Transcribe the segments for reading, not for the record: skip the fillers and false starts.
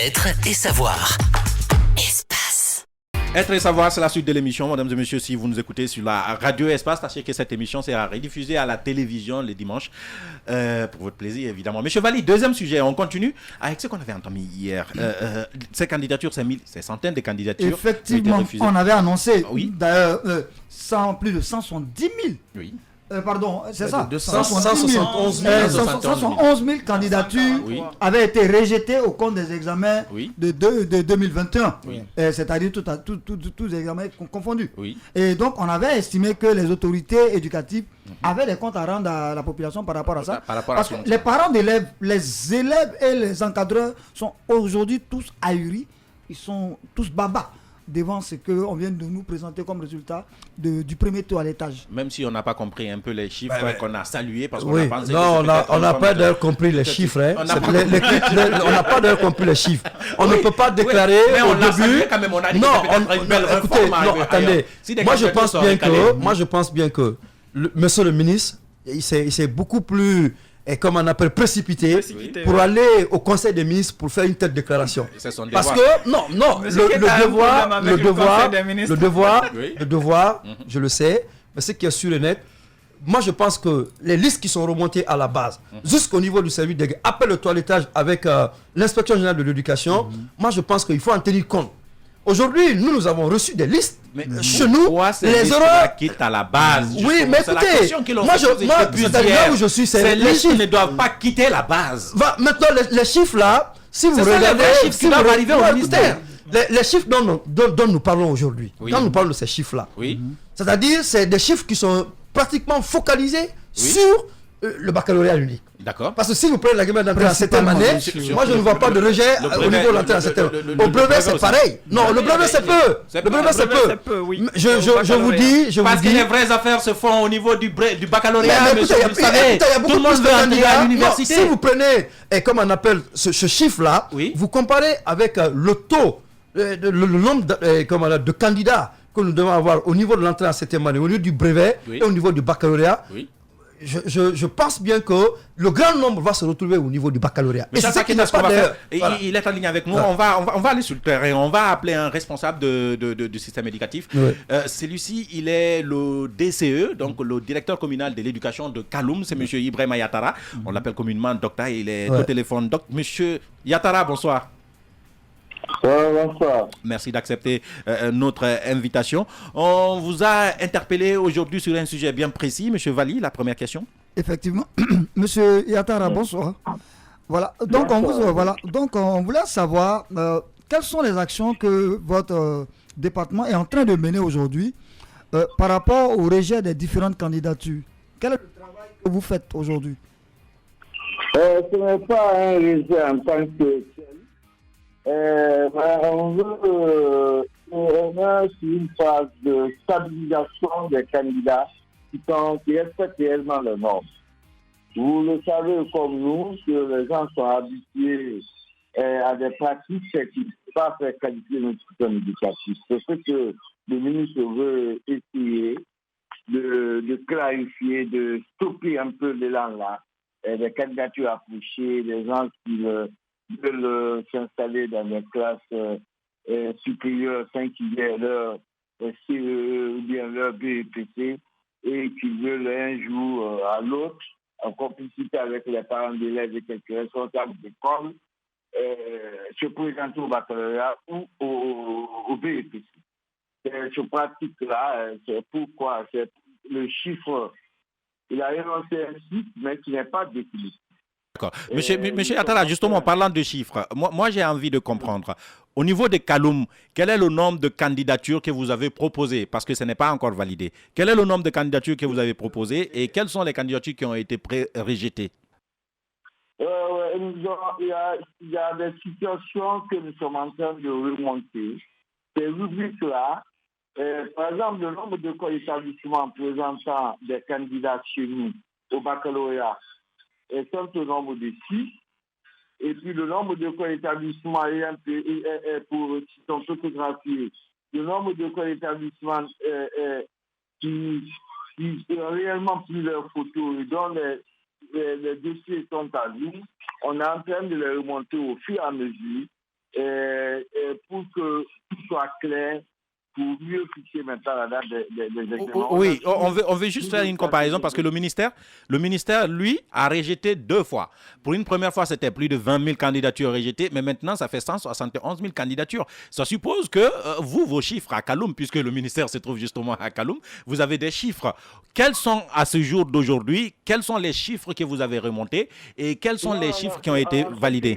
Être et savoir. Espace. Être et savoir, c'est la suite de l'émission. Mesdames et messieurs, si vous nous écoutez sur la radio Espace, sachez que cette émission sera rediffusée à la télévision les dimanches. Pour votre plaisir, évidemment. Monsieur Valli, deuxième sujet. On continue avec ce qu'on avait entendu hier. Ces candidatures, ces centaines de candidatures. Effectivement, on avait annoncé, oui. D'ailleurs, plus de 170 000. Oui. Pardon, c'est ça. 171 000 candidatures avaient été rejetées au compte des examens de 2021. Oui. C'est-à-dire tous les examens confondus. Oui. Et donc, on avait estimé que les autorités éducatives avaient des comptes à rendre à la population par rapport à ça. Parce que les parents d'élèves, les élèves et les encadreurs sont aujourd'hui tous ahuris. Ils sont tous babas devant ce qu'on vient de nous présenter comme résultat du premier toilettage. Même si on n'a pas compris un peu les chiffres qu'on a salués, parce qu'on Oui, a pensé non, on n'a pas d'ailleurs compris les chiffres. Hein. On n'a pas d'ailleurs compris les chiffres. On ne peut pas déclarer mais on au l'a début. salué quand même, on a dit une belle écoutez, réforme. Attendez. Moi, je pense bien que monsieur le ministre, il s'est beaucoup plus, comme on appelle, précipité pour aller au Conseil des ministres pour faire une telle déclaration. Parce que, le devoir, je le sais, mais ce qui est sûr et net, moi je pense que les listes qui sont remontées à la base, jusqu'au niveau du service des après le toilettage avec l'inspection générale de l'éducation, moi je pense qu'il faut en tenir compte. Aujourd'hui, nous avons reçu des listes. Mais chez nous, les erreurs quittent à la base. Oui, mais écoutez, moi, là où je suis, c'est les chiffres ne doivent pas quitter la base. Maintenant, les chiffres là, si vous regardez, les chiffres qui doivent arriver au ministère. Les chiffres dont nous parlons aujourd'hui, quand nous parlons de ces chiffres-là, c'est-à-dire c'est des chiffres qui sont pratiquement focalisés sur le baccalauréat unique. D'accord. Parce que si vous prenez la gamme d'entrée en septième année, moi je ne vois pas de rejet au niveau de l'entrée en septième année. Au brevet c'est pareil. Non, le brevet c'est peu. Le brevet c'est peu. Je vous dis. Parce que les vraies affaires se font au niveau du baccalauréat, monsieur, vous le savez. Tout le monde veut entrer à l'université. Si vous prenez, comme on appelle ce chiffre-là, vous comparez avec le taux, le nombre de candidats que nous devons avoir au niveau de l'entrée en septième année, au niveau du brevet et au niveau du baccalauréat. Je pense bien que le grand nombre va se retrouver au niveau du baccalauréat. Mais c'est ça qu'il n'a pas d'ailleurs. Il est en ligne avec nous. On va aller sur le terrain. On va appeler un responsable du système éducatif. Celui-ci, il est le DCE, donc le directeur communal de l'éducation de Kaloum. C'est M. Ibrahima Yatara. On l'appelle communément Docta. Il est au téléphone. Donc, M. Yatara, bonsoir. Bonsoir. Merci d'accepter notre invitation. On vous a interpellé aujourd'hui sur un sujet bien précis. Monsieur Valli, la première question. Effectivement. Monsieur Yatara, bonsoir. Voilà. Donc, on voulait savoir quelles sont les actions que votre département est en train de mener aujourd'hui par rapport au rejet des différentes candidatures. Quel est le travail que vous faites aujourd'hui? Ce n'est pas un rejet en tant que tel. On est sur une phase de stabilisation des candidats qui respectent réellement les normes. Vous le savez comme nous, que les gens sont habitués à des pratiques qui ne peuvent pas faire qualifier notre système éducatif. C'est ce que le ministre veut essayer de clarifier, de stopper un peu l'élan là, des candidatures approchées, des gens qui veulent s'installer dans les classes supérieures, singulières, leur CE ou bien leur BEPC, et qui veulent un jour à l'autre, en complicité avec les parents d'élèves et quelques responsables d'école, se présenter au baccalauréat ou au BEPC. Ce pratique-là, c'est pourquoi c'est le chiffre, il a énoncé un chiffre, mais qui n'est pas défini. D'accord. Monsieur Yatara, justement, en parlant de chiffres, moi j'ai envie de comprendre. Au niveau de Kaloum, quel est le nombre de candidatures que vous avez proposées? Parce que ce n'est pas encore validé. Quel est le nombre de candidatures que vous avez proposées et quelles sont les candidatures qui ont été rejetées? Il y a des situations que nous sommes en train de remonter. Ces rubriques-là, par exemple, le nombre de établissements présentant des candidats chez nous au baccalauréat sont au nombre de 6. Et puis le nombre de établissements qui sont photographiés, le nombre de établissements qui ont réellement pris leurs photos et dont les dossiers sont à jour, on est en train de les remonter au fur et à mesure pour que tout soit clair, pour mieux fixer maintenant la date des examens. Oui, on veut juste faire une comparaison parce que le ministère, lui, a rejeté 2 fois. Pour une première fois, c'était plus de 20 000 candidatures rejetées, mais maintenant, ça fait 171 000 candidatures. Ça suppose que vos chiffres à Kaloum, puisque le ministère se trouve justement à Kaloum, vous avez des chiffres. Quels sont, à ce jour d'aujourd'hui, quels sont les chiffres que vous avez remontés et quels sont les chiffres qui ont été validés?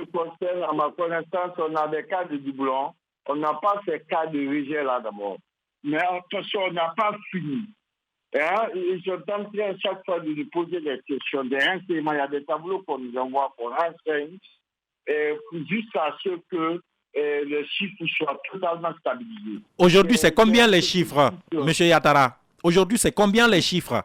À ma connaissance, on a des cas de doublons. On n'a pas ces cas de rejet là d'abord. Mais attention, on n'a pas fini. Ils sont en train chaque fois de nous poser des questions. Des renseignements, il y a des tableaux qu'on nous envoie pour renseigne jusqu'à ce que les chiffres soient totalement stabilisés. Aujourd'hui, c'est combien les chiffres, M. Yattara? Aujourd'hui, c'est combien les chiffres?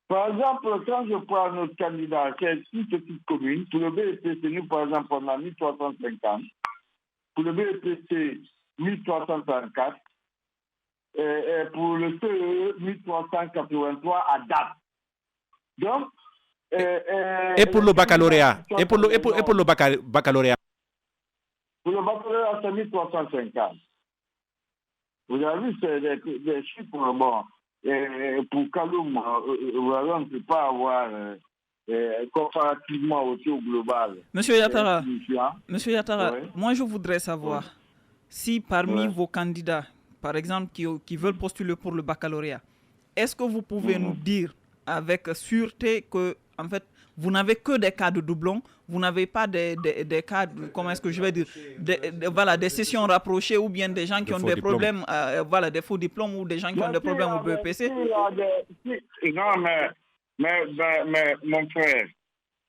Par exemple, quand je prends notre candidat, c'est une petite commune. Pour le BEPC, nous, par exemple, on a 1350. Pour le BEPC, 1334. Et pour le CE, 1383 à date. Donc, et pour le baccalauréat? Et pour le baccalauréat? Pour le baccalauréat, c'est 1350. Vous avez vu, c'est des chiffres, bon. Pour Kaloum, on ne peut pas avoir comparativement au taux global. Monsieur Yattara, oui. Moi je voudrais savoir si parmi vos candidats, par exemple, qui veulent postuler pour le baccalauréat, est-ce que vous pouvez nous dire avec sûreté que, en fait, vous n'avez que des cas de doublons, vous n'avez pas des cas, comment est-ce que je vais dire, des sessions rapprochées ou bien des gens qui ont des problèmes, des faux diplômes ou des gens qui ont des problèmes au BEPC? Non, mais mon frère,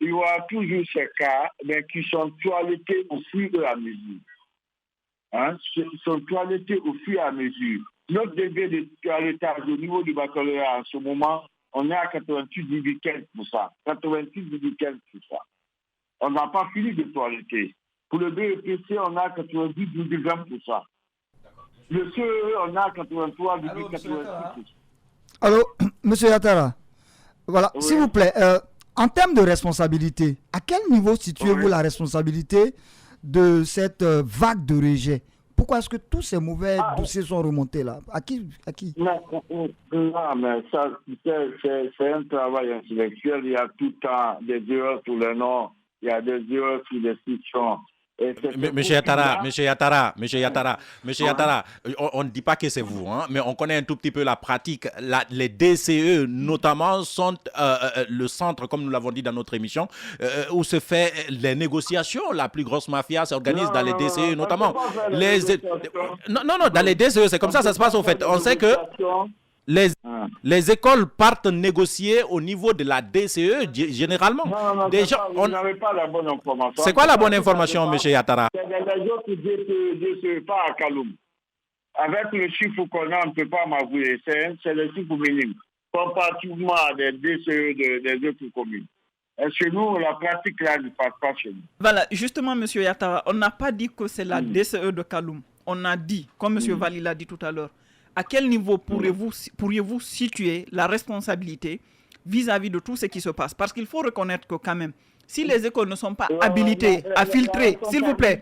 il y aura toujours ces cas qui sont toilettés au fur et à mesure. Ils sont toilettés au fur et à mesure. Notre degré de toilettage au niveau du baccalauréat en ce moment, on est à 88,15%. 88,15%. On n'a pas fini de toiletter. Pour le BEPC, on a 90,20%. Le CE, on a 83,86%. Allô, M. Yattara, voilà, oui. S'il vous plaît, en termes de responsabilité, à quel niveau situez-vous la responsabilité de cette vague de rejet? Pourquoi est-ce que tous ces mauvais dossiers sont remontés là? À qui? Non, mais ça, c'est un travail intellectuel. Il y a tout le temps des erreurs sur les noms, il y a des erreurs sur les sections. Monsieur Yattara, on ne dit pas que c'est vous, mais on connaît un tout petit peu la pratique. Les DCE, notamment, sont le centre, comme nous l'avons dit dans notre émission, où se fait les négociations. La plus grosse mafia s'organise dans les DCE, notamment. Dans les DCE, c'est comme ça se passe, au fait. On sait que les écoles partent négocier au niveau de la DCE, généralement. Non, vous n'avez pas la bonne information. C'est quoi la bonne information, M. Yattara? C'est des autres DCE, pas à Kaloum. Avec le chiffre qu'on a, on ne peut pas m'avouer. C'est le chiffre minime. Comparativement à des DCE des autres communes. Et chez nous, la pratique là ne passe pas chez nous. Voilà, justement, M. Yattara, on n'a pas dit que c'est la DCE de Kaloum. On a dit, comme M. Vali l'a dit tout à l'heure, à quel niveau pourriez-vous situer la responsabilité vis-à-vis de tout ce qui se passe? Parce qu'il faut reconnaître que quand même, si les écoles ne sont pas habilitées à filtrer, s'il vous plaît,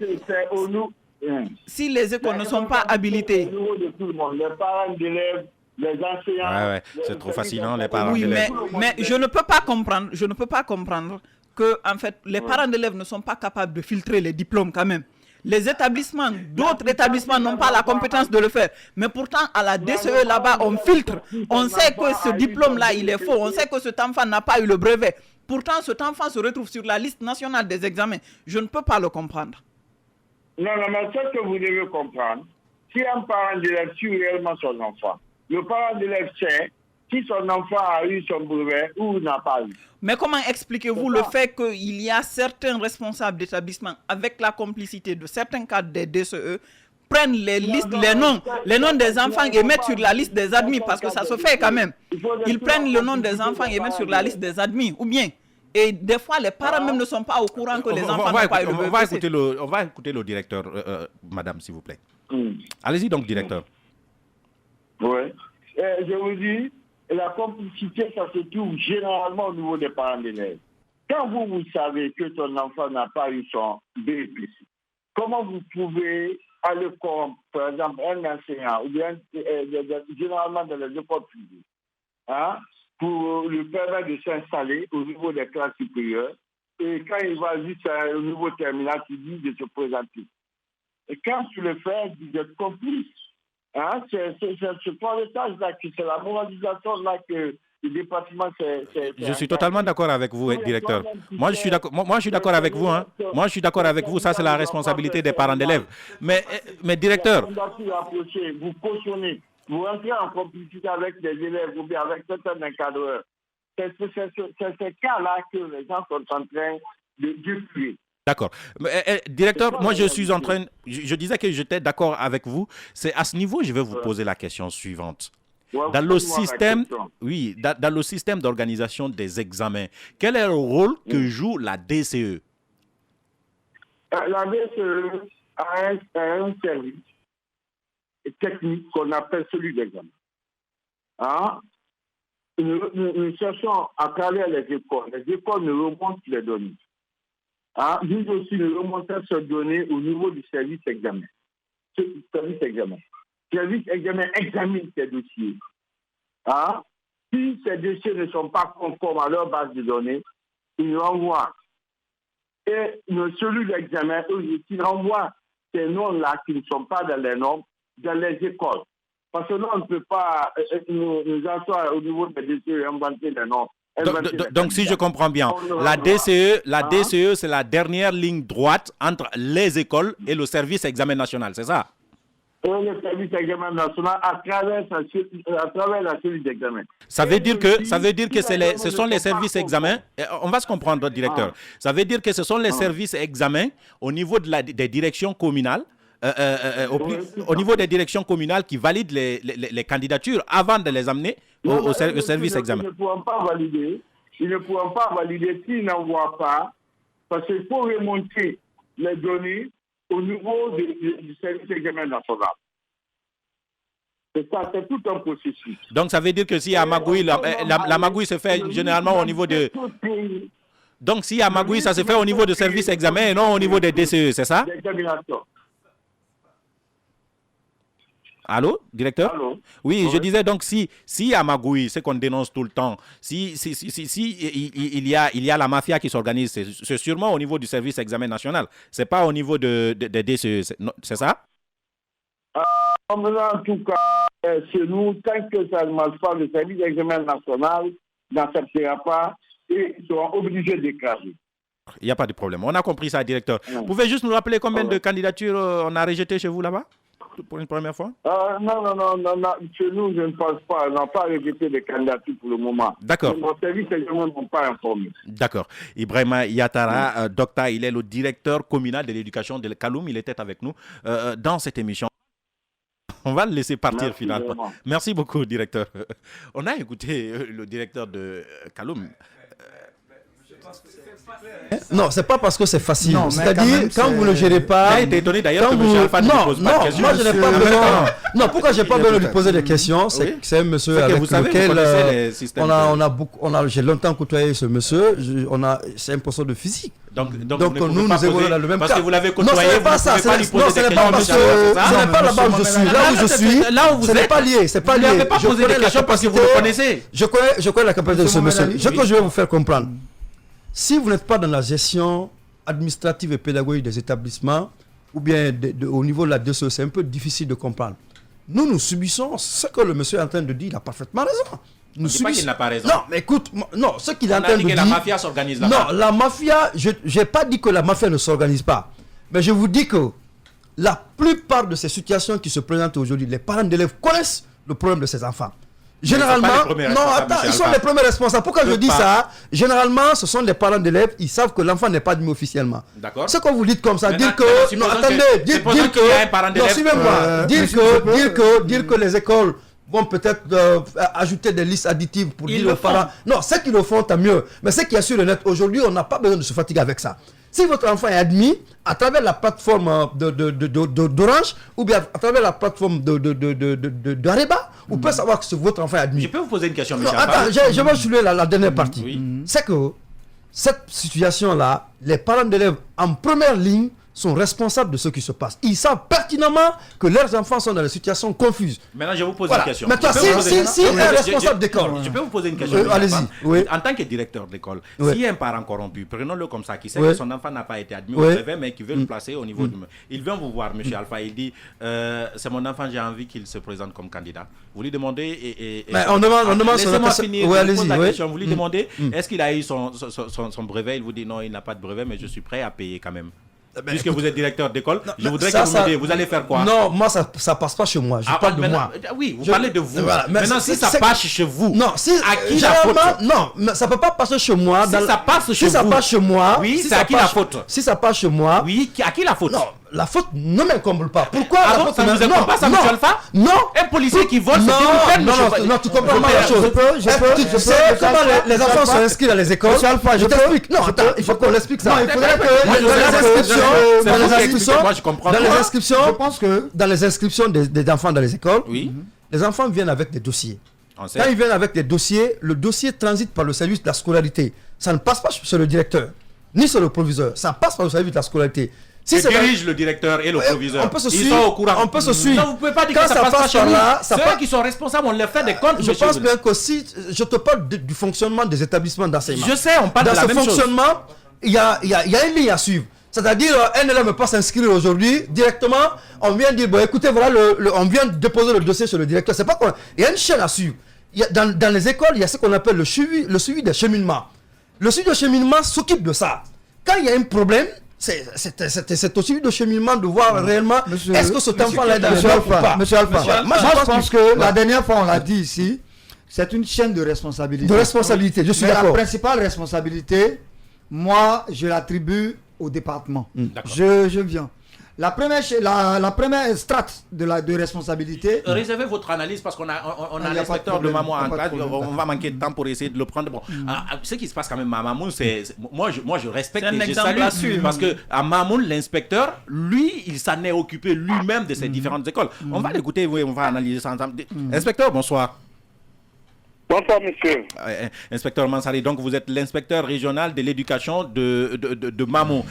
si les écoles ne sont pas habilitées... Les parents d'élèves, les enseignants... C'est trop fascinant, les parents d'élèves. Mais je ne peux pas comprendre que, en fait, les parents d'élèves ne sont pas capables de filtrer les diplômes quand même. Les établissements, d'autres établissements n'ont pas la compétence de le faire. Mais pourtant, à la DCE, là-bas, on filtre. On sait que ce diplôme-là, il est faux. On sait que cet enfant n'a pas eu le brevet. Pourtant, cet enfant se retrouve sur la liste nationale des examens. Je ne peux pas le comprendre. Non, mais ce que vous devez comprendre, si un parent d'élève suit réellement son enfant, le parent d'élève sait si son enfant a eu son brevet ou n'a pas eu. Mais comment expliquez-vous le fait qu'il y a certains responsables d'établissement, avec la complicité de certains cadres des DCE, prennent les listes, les noms des enfants et mettent sur la liste des admis, parce que ça se fait quand même. Ils prennent le nom des enfants et mettent sur la liste des admis, ou bien. Et des fois, les parents même ne sont pas au courant que les enfants n'ont pas eu le BEPC. On va écouter le directeur, madame, s'il vous plaît. Allez-y donc, directeur. Oui. Je vous dis, la complicité, ça se trouve généralement au niveau des parents d'élèves. Quand vous savez que ton enfant n'a pas eu son BEPC, comment vous pouvez aller comme, par exemple, un enseignant, ou bien généralement dans les écoles privées, pour lui permettre de s'installer au niveau des classes supérieures, et quand il va juste au niveau terminal, tu dis de se présenter. Et quand tu le fais, vous êtes complice. C'est ce toilettage-là, c'est la moralisation-là que le département... Je suis totalement d'accord avec vous, directeur. Moi, je suis d'accord avec vous. Moi, je suis d'accord avec vous. Ça, c'est la responsabilité des parents d'élèves. Mais directeur... Vous cautionnez, vous entrez en complicité avec les élèves ou bien avec certains encadreurs. C'est ce cas-là que les gens sont en train de diffuser. D'accord. Directeur, moi je suis en train... Je disais que j'étais d'accord avec vous. C'est à ce niveau, je vais vous poser la question suivante. Dans le système, dans le système d'organisation des examens, quel est le rôle que joue la DCE? La DCE a un service technique qu'on appelle celui d'examen. Nous cherchons à travers les écoles. Les écoles nous remontent les données. Nous aussi, nous remontons ces données au niveau du service examen. Service examen examine ces dossiers. Si ces dossiers ne sont pas conformes à leur base de données, ils renvoient. Et celui de l'examen, il renvoie ces noms-là qui ne sont pas dans les normes, dans les écoles. Parce que là, on ne peut pas nous asseoir au niveau des dossiers et inventer les noms. Donc, si je comprends bien, la DCE, c'est la dernière ligne droite entre les écoles et le service examen national, c'est ça? Le service examen national à travers la cellule d'examen. Ça veut dire que ce sont les services examens. On va se comprendre, directeur. Ça veut dire que ce sont les services examens au niveau des directions communales. Au niveau des directions communales qui valident les candidatures avant de les amener au service examen. Ils ne pourront pas valider s'ils n'envoient pas, parce qu'il faut remonter les données au niveau du service examen national. C'est ça, c'est tout un processus. Donc ça veut dire que s'il y a magouille, la magouille se fait généralement au niveau de... Donc s'il y a magouille, ça se fait au niveau de service examen et non au niveau des DCE, c'est ça? Allô, directeur? Allô? Oui, je disais donc si y a magouille, c'est qu'on dénonce tout le temps. Si il y a la mafia qui s'organise, c'est sûrement au niveau du service examen national. C'est pas au niveau des DCE, c'est ça? En tout cas, chez nous, tant que ça ne marche pas, le service examen national n'acceptera pas et ils seront obligés de déclarer. Il n'y a pas de problème. On a compris ça, directeur. Vous pouvez juste nous rappeler combien de candidatures on a rejetées chez vous là-bas? Pour une première fois? Non. Chez nous, je ne pense pas. On n'a pas rejeté de candidatures pour le moment. D'accord. Nos services examens n'ont pas informé. D'accord. Ibrahima Yattara, docteur, il est le directeur communal de l'éducation de Kaloum. Il était avec nous dans cette émission. On va le laisser partir finalement. Vraiment. Merci beaucoup, directeur. On a écouté le directeur de Kaloum. Non, c'est pas parce que c'est facile. C'est-à-dire, quand vous ne gérez pas... J'ai été étonné d'ailleurs que M. Alpha ne pose pas de questions. Moi je n'ai pas besoin... Non, pourquoi j'ai pas besoin de lui poser des questions? C'est un monsieur avec lequel j'ai longtemps côtoyé ce monsieur. C'est un professeur de physique. Donc nous évoluons dans le même cas. Parce que vous l'avez côtoyé, non, ce n'est pas ça. Ce n'est pas monsieur. Ce n'est pas là-bas où je suis. Là où je suis, là où vous êtes. Ce n'est pas lié. C'est pas lié. Vous n'avez pas posé des questions parce que vous le connaissez. Je connais la capacité de ce monsieur. Ce que je vais vous faire comprendre. Si vous n'êtes pas dans la gestion administrative et pédagogique des établissements, ou bien au niveau de la DCE, c'est un peu difficile de comprendre. Nous subissons ce que le monsieur est en train de dire. Il a parfaitement raison. Nous subissons... pas qu'il n'a pas raison. Non, mais écoute, non, ce qu'il est en train de dire... la mafia s'organise là-bas. Non, la mafia, je n'ai pas dit que la mafia ne s'organise pas. Mais je vous dis que la plupart de ces situations qui se présentent aujourd'hui, les parents d'élèves connaissent le problème de ces enfants. Généralement, ils sont les premiers responsables. Pourquoi je dis ça? Généralement, ce sont les parents d'élèves, ils savent que l'enfant n'est pas admis officiellement. D'accord. Ce que vous dites comme ça, dire que... Non, attendez, dire que... Non, suivez-moi. Dire que les écoles vont peut-être ajouter des listes additives pour dire aux parents... Non, ceux qui le font, tant mieux. Mais ce qui est sur le net, aujourd'hui, on n'a pas besoin de se fatiguer avec ça. Si votre enfant est admis à travers la plateforme d'Orange ou bien à travers la plateforme d'Areba, vous pouvez savoir que votre enfant est admis. Je peux vous poser une question, monsieur? Attends, je vais soulever la dernière partie. C'est que cette situation-là, les parents d'élèves en première ligne sont responsables de ce qui se passe. Ils savent pertinemment que leurs enfants sont dans des situations confuses. Maintenant, je vous pose une question. Maintenant, si un responsable d'école... Je peux vous poser une question. Allez-y. Oui. En tant que directeur d'école, s'il y a un parent corrompu, prenons-le comme ça, qui sait que son enfant n'a pas été admis au brevet, mais qui veut le placer au niveau du... Il vient vous voir, M. Alpha, il dit, c'est mon enfant, j'ai envie qu'il se présente comme candidat. Vous lui demandez... on demande laissez-moi finir. Vous lui demandez, Mm. est-ce qu'il a eu son brevet? Il vous dit non, il n'a pas de brevet, mais je suis prêt à payer quand même. Puisque vous êtes directeur d'école, je voudrais que vous me dites, vous allez faire quoi? Non, moi ça passe pas chez moi. Je parle de moi. Oui, vous parlez de vous. Voilà. Maintenant, si ça passe chez vous, non, si à qui la faute? Non, mais ça peut pas passer chez moi. Si ça passe chez vous, si ça passe chez moi, oui, c'est à qui la faute? Si ça passe chez moi, oui, à qui la faute? Non, la faute ne m'incombe pas. Pourquoi la faute? Ça ne vous incombe pas, ça, M. Alpha? Non. Un policier qui vole, c'est une peine. Non, tu comprends pas la chose. Je sais comment les enfants sont inscrits dans les écoles. M. Alpha, je t'explique. Non, attends, il faut qu'on l'explique ça. Non, il faudrait que moi je comprends. Dans les inscriptions, je pense que dans les inscriptions des enfants dans les écoles, oui, les enfants viennent avec des dossiers. Quand ils viennent avec des dossiers, le dossier transite par le service de la scolarité. Ça ne passe pas sur le directeur, ni sur le proviseur. Ça passe par le service de la scolarité. Si dirige le directeur et le proviseur, ils sont au courant. On peut se suivre. Non, vous ne pouvez pas dire que ça passe par là. Ceux qui sont responsables, on leur fait des comptes. Je pense bien que si je te parle du fonctionnement des établissements d'enseignement. Je sais, on parle de la même chose. Dans ce fonctionnement, il y a une ligne à suivre. C'est-à-dire, un élève ne peut pas s'inscrire aujourd'hui, directement, on vient dire, bon écoutez, voilà, on vient déposer le dossier sur le directeur. C'est pas quoi. Il y a une chaîne à suivre. Dans les écoles, il y a ce qu'on appelle le suivi des cheminements. Le suivi de cheminement s'occupe de ça. Quand il y a un problème, c'est au suivi de cheminement de voir réellement est-ce que cet enfant-là est dans le ou pas. Monsieur Alpha, moi je pense que la dernière fois on l'a dit ici, c'est une chaîne de responsabilité. De responsabilité, je suis d'accord. La principale responsabilité, moi je l'attribue au département. Je viens. La première strate de responsabilité. Réservez votre analyse parce qu'on a l'inspecteur de Mamou en classe. On va manquer de temps pour essayer de le prendre. Bon, ce qui se passe quand même à Mamoun, moi je respecte et je salue parce que à Mamoun, l'inspecteur, lui, il s'en est occupé lui-même de ces différentes écoles. On va l'écouter, on va analyser ça ensemble. Inspecteur, bonsoir. Bonsoir, monsieur. Inspecteur Mansari, donc vous êtes l'inspecteur régional de l'éducation de Mamou.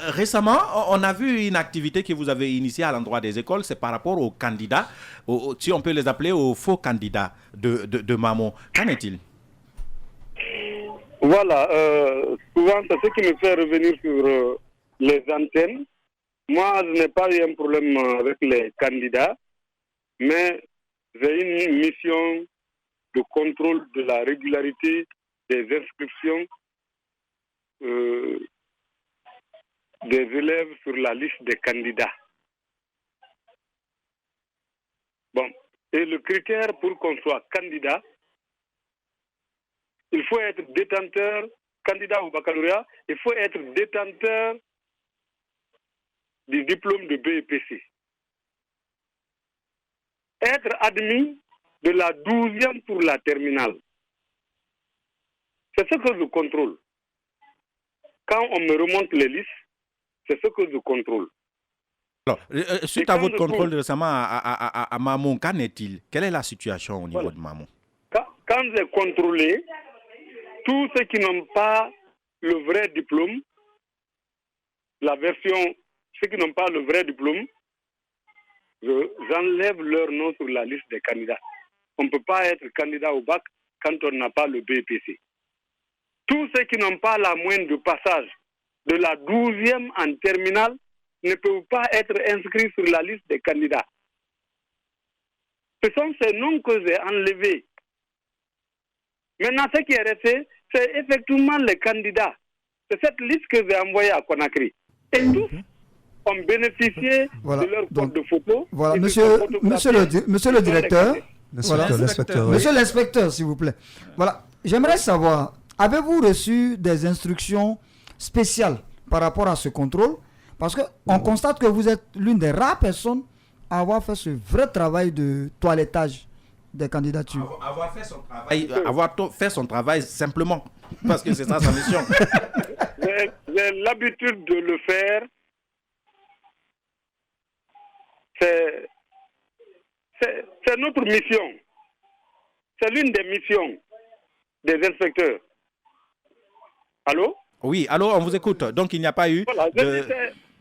Récemment, on a vu une activité que vous avez initiée à l'endroit des écoles, c'est par rapport aux candidats, si on peut les appeler aux faux candidats de Mamou. Qu'en est-il? Voilà, souvent c'est ce qui me fait revenir sur les antennes. Moi, je n'ai pas eu un problème avec les candidats, mais j'ai une mission de contrôle de la régularité des inscriptions des élèves sur la liste des candidats. Bon, et le critère pour qu'on soit candidat, il faut être détenteur, candidat au baccalauréat, il faut être détenteur du diplôme de BEPC. Être admis de la 12e pour la terminale. C'est ce que je contrôle. Quand on me remonte les listes, c'est ce que je contrôle. Alors, suite à votre contrôle récemment à Mamou, qu'en est-il? Quelle est la situation au niveau de Mamou? Quand j'ai contrôlé, tous ceux qui n'ont pas le vrai diplôme, ceux qui n'ont pas le vrai diplôme, j'enlève leur nom sur la liste des candidats. On ne peut pas être candidat au bac quand on n'a pas le BEPC. Tous ceux qui n'ont pas la moyenne de passage de la 12e en terminale ne peuvent pas être inscrits sur la liste des candidats. Ce sont ces noms que j'ai enlevés. Maintenant, ce qui est resté, c'est effectivement les candidats. C'est cette liste que j'ai envoyée à Conakry. Et tous ont bénéficié de leur code de photo. Voilà, monsieur le directeur. Voilà. Monsieur l'inspecteur, s'il vous plaît. Voilà, j'aimerais savoir, avez-vous reçu des instructions spéciales par rapport à ce contrôle? Parce qu'on constate que vous êtes l'une des rares personnes à avoir fait ce vrai travail de toilettage des candidatures. Avoir fait son travail simplement, parce que c'est ça sa mission. J'ai l'habitude de le faire. C'est notre mission. C'est l'une des missions des inspecteurs. Allô? Oui, allô, on vous écoute. Donc il n'y a pas eu... Voilà,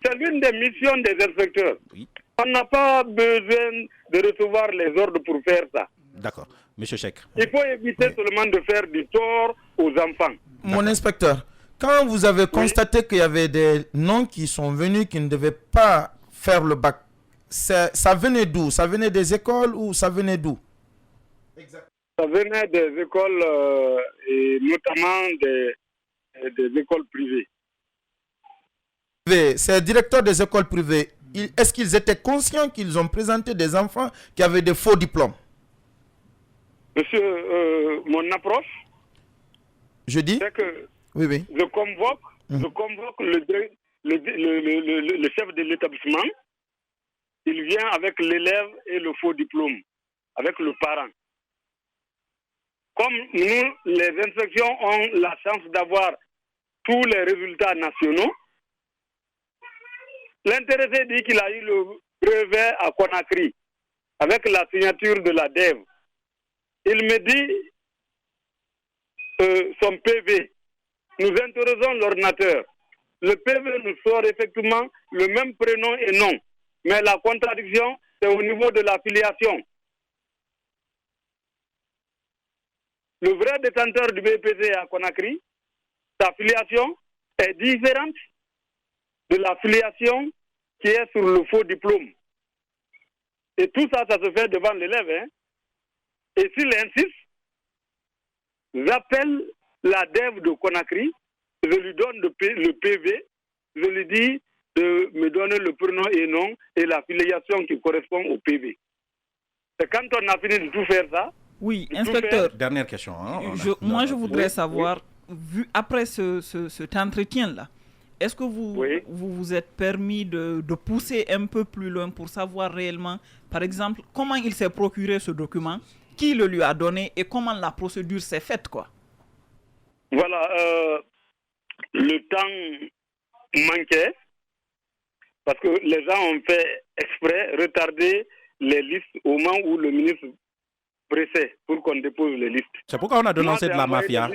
c'est l'une des missions des inspecteurs. Oui. On n'a pas besoin de recevoir les ordres pour faire ça. D'accord. Monsieur Cheikh. Il faut éviter seulement de faire du tort aux enfants. Mon inspecteur, quand vous avez constaté qu'il y avait des noms qui sont venus qui ne devaient pas faire le bac, ça venait d'où? Ça venait des écoles ou ça venait d'où? Ça venait des écoles et notamment des écoles privées. Ces directeurs des écoles privées, est-ce qu'ils étaient conscients qu'ils ont présenté des enfants qui avaient des faux diplômes? Monsieur, mon approche, je dis, c'est que oui. je convoque le chef de l'établissement. Il vient avec l'élève et le faux diplôme, avec le parent. Comme nous, les inspections ont la chance d'avoir tous les résultats nationaux, l'intéressé dit qu'il a eu le brevet à Conakry avec la signature de la DEV. Il me dit son PV. Nous interrogeons l'ordinateur. Le PV nous sort effectivement le même prénom et nom. Mais la contradiction, c'est au niveau de la filiation. Le vrai détenteur du BPC à Conakry, sa filiation est différente de la filiation qui est sur le faux diplôme. Et tout ça, ça se fait devant l'élève. Hein? Et s'il insiste, j'appelle la DEV de Conakry, je lui donne le PV, je lui dis de me donner le prénom et nom et la filiation qui correspond au PV. C'est quand on a fini de tout faire ça. Oui, inspecteur. Dernière question. Hein, je voudrais savoir, vu après cet entretien-là, est-ce que vous vous êtes permis de pousser un peu plus loin pour savoir réellement, par exemple, comment il s'est procuré ce document, qui le lui a donné et comment la procédure s'est faite, quoi? Voilà, le temps manquait parce que les gens ont fait exprès retarder les listes au moment où le ministre pressait pour qu'on dépose les listes. C'est pourquoi on a dénoncé de la mafia.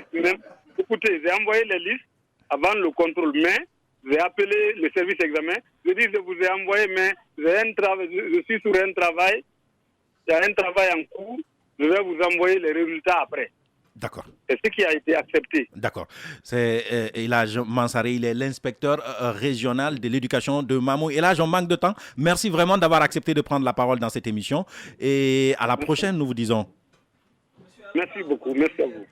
Écoutez, j'ai envoyé les listes avant le contrôle, mais j'ai appelé le service examen. Je dis, je vous ai envoyé, mais je suis sur un travail. Il y a un travail en cours. Je vais vous envoyer les résultats après. D'accord. C'est ce qui a été accepté. D'accord. C'est Elhadj Mansaré, il est l'inspecteur régional de l'éducation de Mamou. Elhadj, on manque de temps. Merci vraiment d'avoir accepté de prendre la parole dans cette émission. Et à la prochaine, nous vous disons. Merci beaucoup. Merci à vous.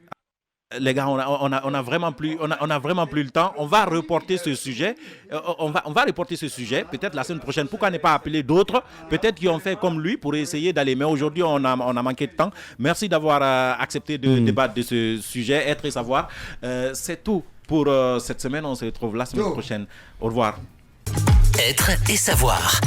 Les gars, on a vraiment plus le temps. On va reporter ce sujet. On va reporter ce sujet peut-être la semaine prochaine. Pourquoi ne pas appeler d'autres, peut-être qui ont fait comme lui pour essayer d'aller. Mais aujourd'hui, on a manqué de temps. Merci d'avoir accepté de débattre de ce sujet, être et savoir. C'est tout pour cette semaine. On se retrouve la semaine prochaine. Au revoir. Être et savoir.